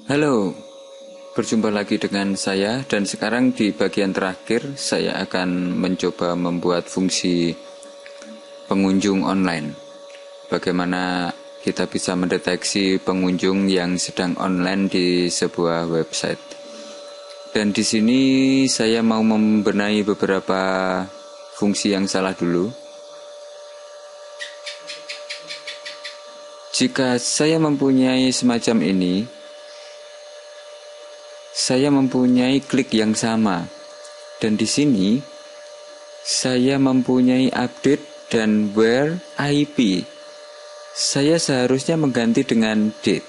Halo, berjumpa lagi dengan saya dan sekarang di bagian terakhir saya akan mencoba membuat fungsi pengunjung online. Bagaimana kita bisa mendeteksi pengunjung yang sedang online di sebuah website. Dan di sini saya mau membenahi beberapa fungsi yang salah dulu. Jika saya mempunyai semacam ini, saya mempunyai klik yang sama, dan di sini saya mempunyai update dan where IP. Saya seharusnya mengganti dengan date.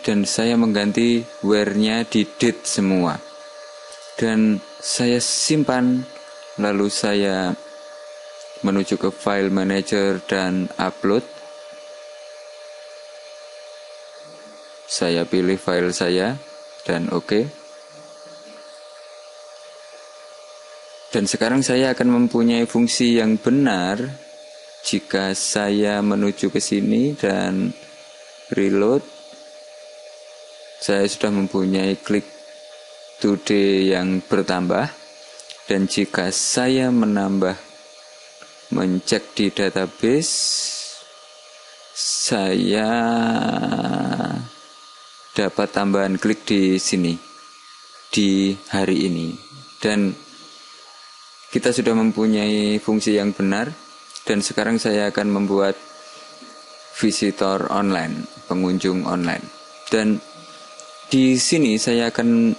Dan saya mengganti where-nya di date semua. Dan saya simpan, lalu saya menuju ke file manager dan upload. Saya pilih file saya dan oke. Dan sekarang saya akan mempunyai fungsi yang benar jika saya menuju ke sini dan reload. Saya sudah mempunyai klik today yang bertambah, dan jika saya mencek di database, saya dapat tambahan klik di sini di hari ini, dan kita sudah mempunyai fungsi yang benar. Dan sekarang saya akan membuat visitor online, pengunjung online. Dan di sini saya akan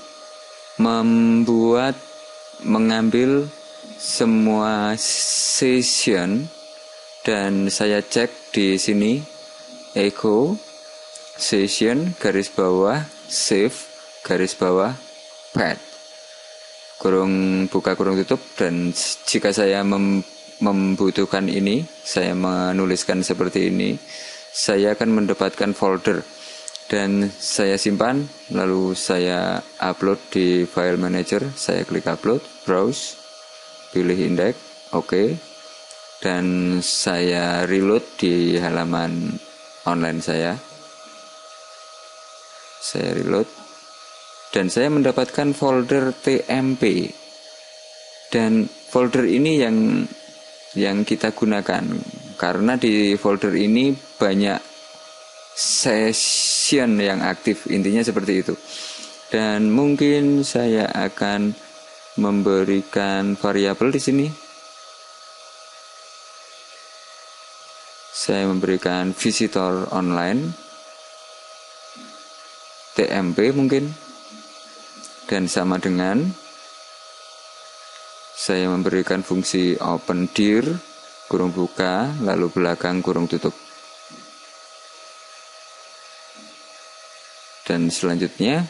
mengambil semua session, dan saya cek di sini echo session garis bawah save garis bawah pad kurung buka kurung tutup. Dan jika saya membutuhkan ini, saya menuliskan seperti ini, saya akan mendapatkan folder dan saya simpan, lalu saya upload di file manager. Saya klik upload, browse, pilih index, oke, dan saya reload di halaman online saya reload, dan saya mendapatkan folder TMP, dan folder ini yang kita gunakan karena di folder ini banyak session yang aktif, intinya seperti itu. Dan mungkin saya akan memberikan variabel di sini. Saya memberikan visitor online TMP mungkin, dan sama dengan saya memberikan fungsi open dir kurung buka lalu belakang kurung tutup. Dan selanjutnya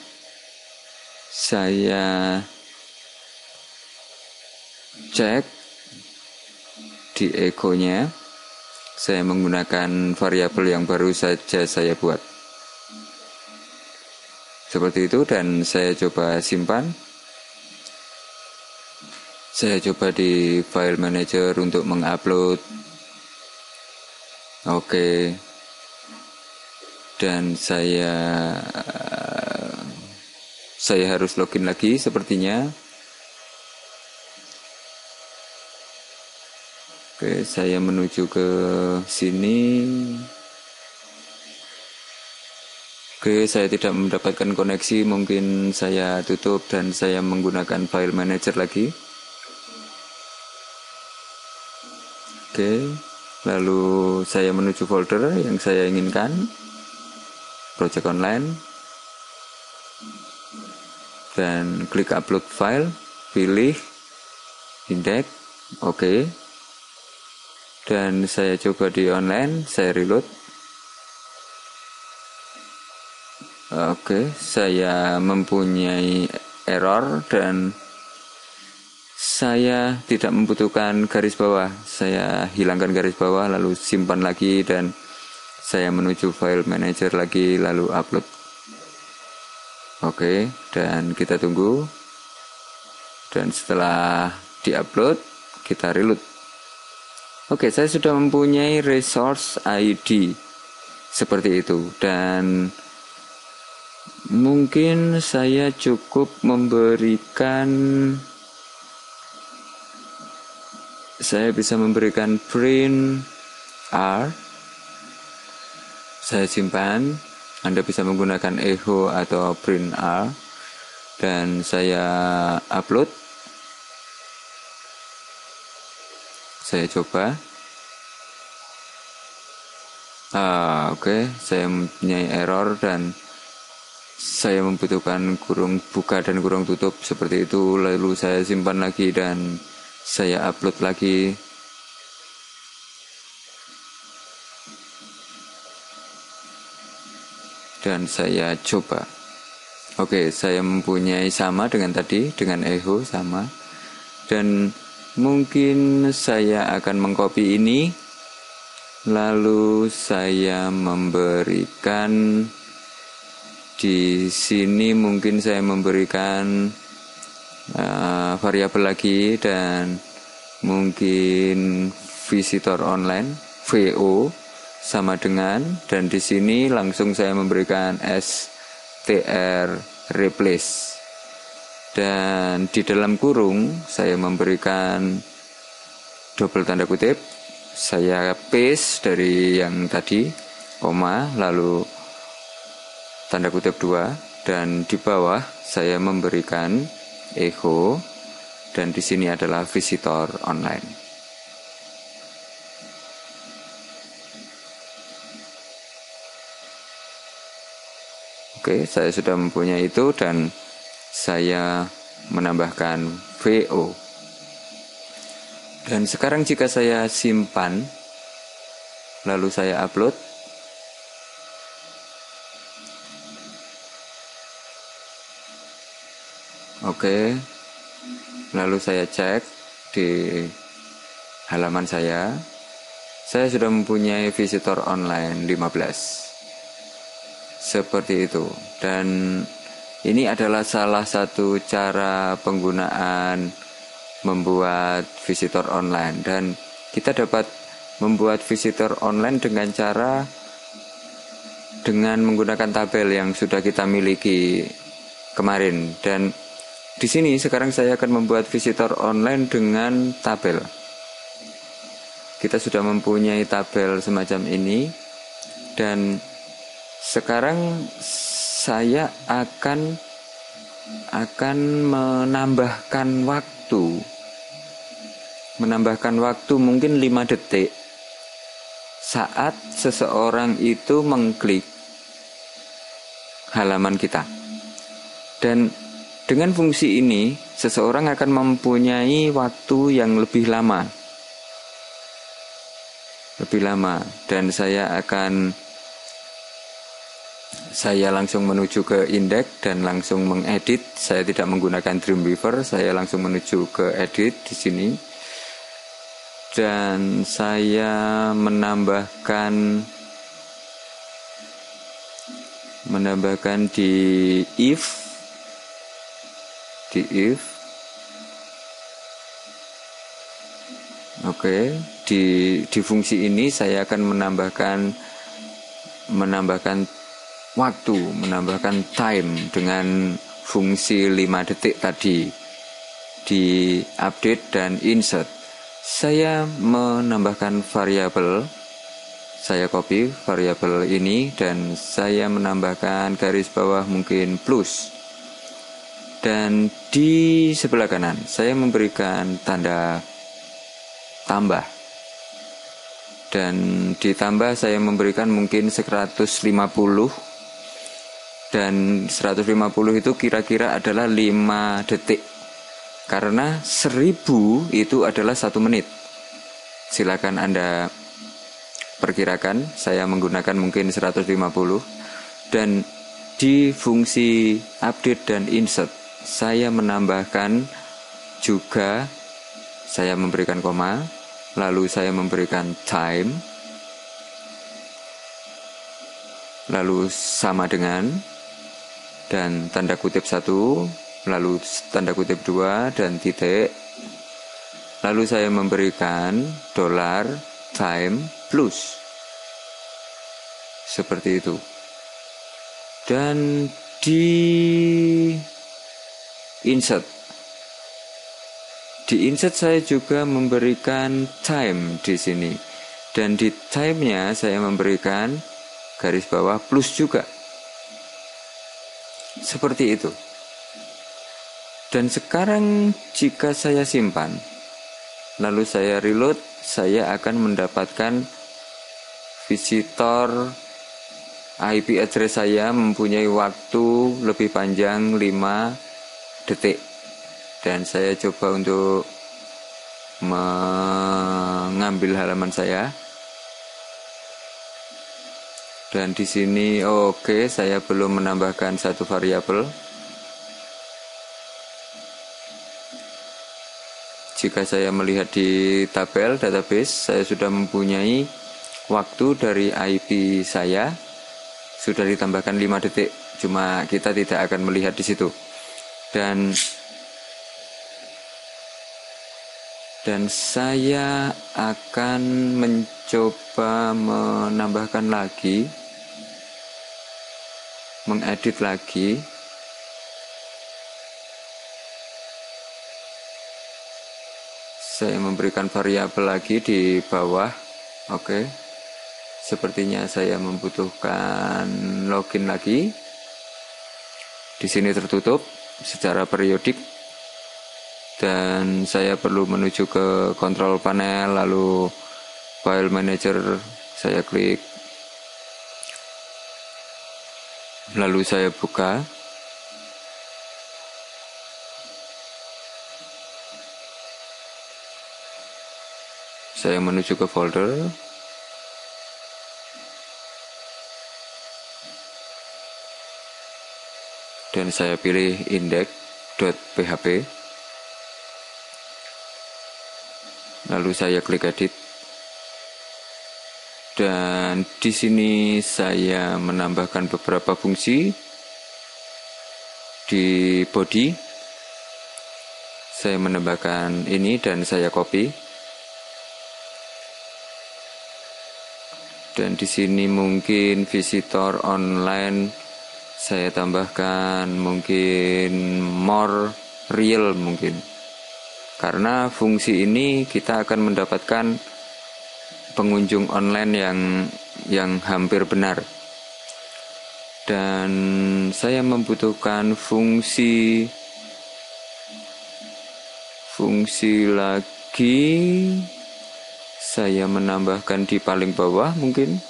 saya cek di echo-nya, saya menggunakan variabel yang baru saja saya buat seperti itu, dan saya coba simpan. Saya coba di file manager untuk mengupload. Oke. Dan saya harus login lagi sepertinya. Oke, saya menuju ke sini. Oke, saya tidak mendapatkan koneksi, mungkin saya tutup dan saya menggunakan file manager lagi. Oke, lalu saya menuju folder yang saya inginkan, project online, dan klik upload file, pilih index, oke, dan saya coba di online, saya reload. Oke, saya mempunyai error dan saya tidak membutuhkan garis bawah. Saya hilangkan garis bawah lalu simpan lagi, dan saya menuju file manager lagi lalu upload. Oke, dan kita tunggu. Dan setelah diupload, kita reload. Oke, saya sudah mempunyai resource ID seperti itu, dan mungkin saya cukup saya bisa memberikan print R. Saya simpan. Anda bisa menggunakan echo atau print R, dan saya upload. Saya coba. Oke, saya mempunyai error dan saya membutuhkan kurung buka dan kurung tutup seperti itu. Lalu saya simpan lagi dan saya upload lagi. Dan saya coba. Oke, saya mempunyai sama dengan tadi, dengan echo sama. Dan mungkin saya akan mengcopy ini. Lalu saya memberikan di sini, mungkin saya memberikan variabel lagi, dan mungkin visitor online VO sama dengan, dan di sini langsung saya memberikan str replace, dan di dalam kurung saya memberikan double tanda kutip. Saya paste dari yang tadi, koma, lalu tanda kutip 2, dan di bawah saya memberikan echo, dan di sini adalah visitor online. Oke, saya sudah mempunyai itu, dan saya menambahkan VO. Dan sekarang jika saya simpan, lalu saya upload, oke, lalu saya cek di halaman saya sudah mempunyai visitor online 15. Seperti itu. Dan ini adalah salah satu cara penggunaan membuat visitor online, dan kita dapat membuat visitor online dengan menggunakan tabel yang sudah kita miliki kemarin. Dan di sini sekarang saya akan membuat visitor online dengan tabel. Kita sudah mempunyai tabel semacam ini, dan sekarang saya akan menambahkan waktu mungkin 5 detik saat seseorang itu mengklik halaman kita. Dan dengan fungsi ini seseorang akan mempunyai waktu yang lebih lama, dan saya langsung menuju ke indeks dan langsung mengedit. Saya tidak menggunakan Dreamweaver, saya langsung menuju ke edit di sini. Dan saya menambahkan di if. Oke, di fungsi ini saya akan menambahkan waktu, menambahkan time dengan fungsi 5 detik tadi di update dan insert. Saya menambahkan variabel, saya copy variabel ini dan saya menambahkan garis bawah mungkin plus, dan di sebelah kanan saya memberikan tanda tambah, dan ditambah saya memberikan mungkin 150, dan 150 itu kira-kira adalah 5 detik, karena 1000 itu adalah 1 menit. Silakan Anda perkirakan, saya menggunakan mungkin 150. Dan di fungsi update dan insert saya menambahkan juga, saya memberikan koma, lalu saya memberikan time, lalu sama dengan, dan tanda kutip 1, lalu tanda kutip 2, dan titik. Lalu saya memberikan $time plus. Seperti itu. Dan di insert saya juga memberikan time di sini. Dan di time-nya saya memberikan garis bawah plus juga. Seperti itu. Dan sekarang jika saya simpan, lalu saya reload, saya akan mendapatkan visitor IP address saya mempunyai waktu lebih panjang 5 detik. Dan saya coba untuk mengambil halaman saya. Dan di sini oke, saya belum menambahkan satu variabel. Jika saya melihat di tabel database, saya sudah mempunyai waktu dari IP saya sudah ditambahkan 5 detik. Cuma kita tidak akan melihat di situ. Dan saya akan mencoba menambahkan lagi, mengedit lagi. Saya memberikan variabel lagi di bawah. Oke. Sepertinya saya membutuhkan login lagi. Di sini tertutup secara periodik. Dan saya perlu menuju ke control panel, lalu file manager saya klik. Lalu saya buka. Saya menuju ke folder. Dan saya pilih index.php. Lalu saya klik edit. Dan di sini saya menambahkan beberapa fungsi di body. Saya menambahkan ini dan saya copy. Dan di sini mungkin visitor online saya tambahkan mungkin more real mungkin. Karena fungsi ini kita akan mendapatkan pengunjung online yang hampir benar. Dan saya membutuhkan fungsi lagi. Saya menambahkan di paling bawah mungkin.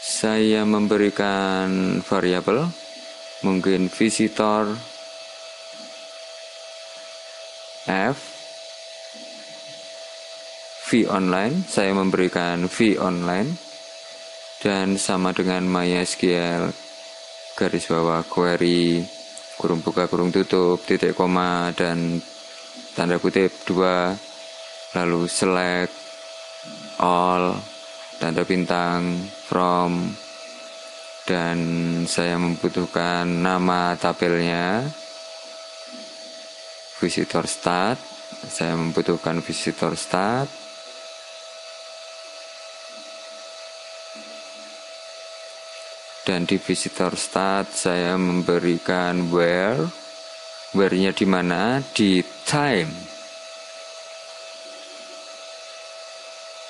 Saya memberikan variabel mungkin visitor F v online. Saya memberikan v online dan sama dengan MySQL garis bawah query kurung buka kurung tutup titik koma dan tanda kutip 2, lalu select all tanda bintang from, dan saya membutuhkan nama tabelnya visitor start. Saya membutuhkan visitor start. Dan di visitor start saya memberikan where-nya di mana? Di time.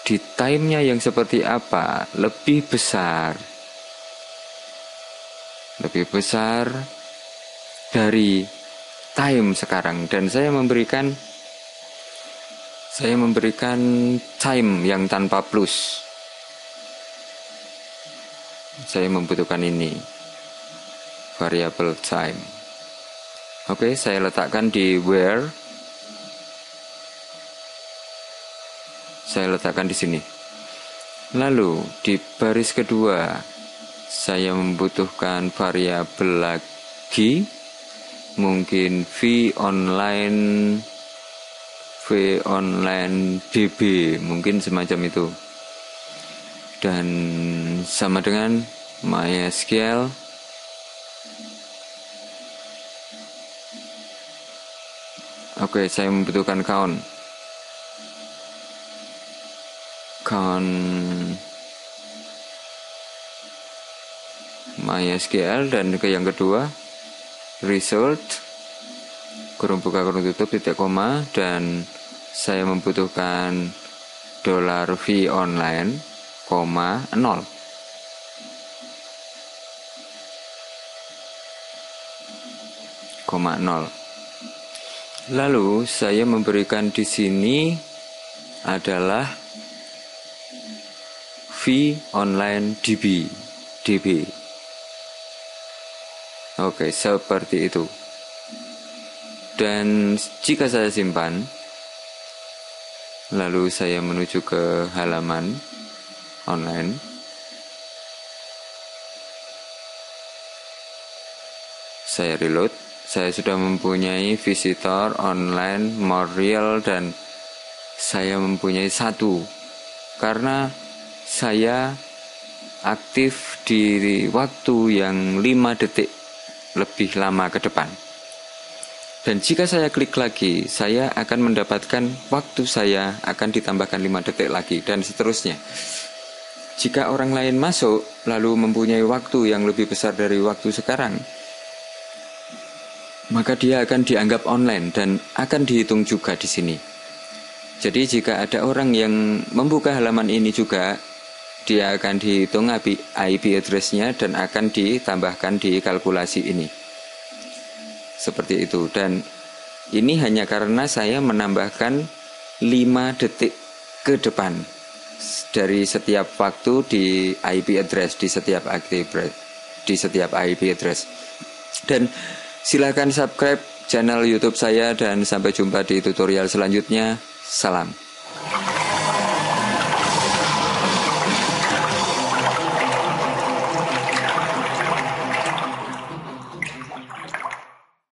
Di time-nya yang seperti apa? Lebih besar dari time sekarang. Dan saya memberikan time yang tanpa plus. Saya membutuhkan ini, variable time. Oke, saya letakkan di where. Saya letakkan di sini. Lalu di baris kedua saya membutuhkan variabel lagi, mungkin v online bb, mungkin semacam itu. Dan sama dengan MySQL. Oke, saya membutuhkan count. account MySQL, dan yang kedua result kurung buka kurung tutup titik koma, dan saya membutuhkan $V online, 0. Lalu saya memberikan di sini adalah V online DB. Oke, seperti itu. Dan jika saya simpan, lalu saya menuju ke halaman online, saya reload. Saya sudah mempunyai visitor online more real, dan saya mempunyai 1 karena saya aktif di waktu yang 5 detik lebih lama ke depan. Dan jika saya klik lagi, saya akan mendapatkan waktu saya akan ditambahkan 5 detik lagi, dan seterusnya. Jika orang lain masuk lalu mempunyai waktu yang lebih besar dari waktu sekarang, maka dia akan dianggap online dan akan dihitung juga di sini. Jadi jika ada orang yang membuka halaman ini juga, dia akan dihitung IP address-nya dan akan ditambahkan di kalkulasi ini. Seperti itu. Dan ini hanya karena saya menambahkan 5 detik ke depan dari setiap waktu di IP address, di setiap IP address. Dan silakan subscribe channel YouTube saya, dan sampai jumpa di tutorial selanjutnya. Salam.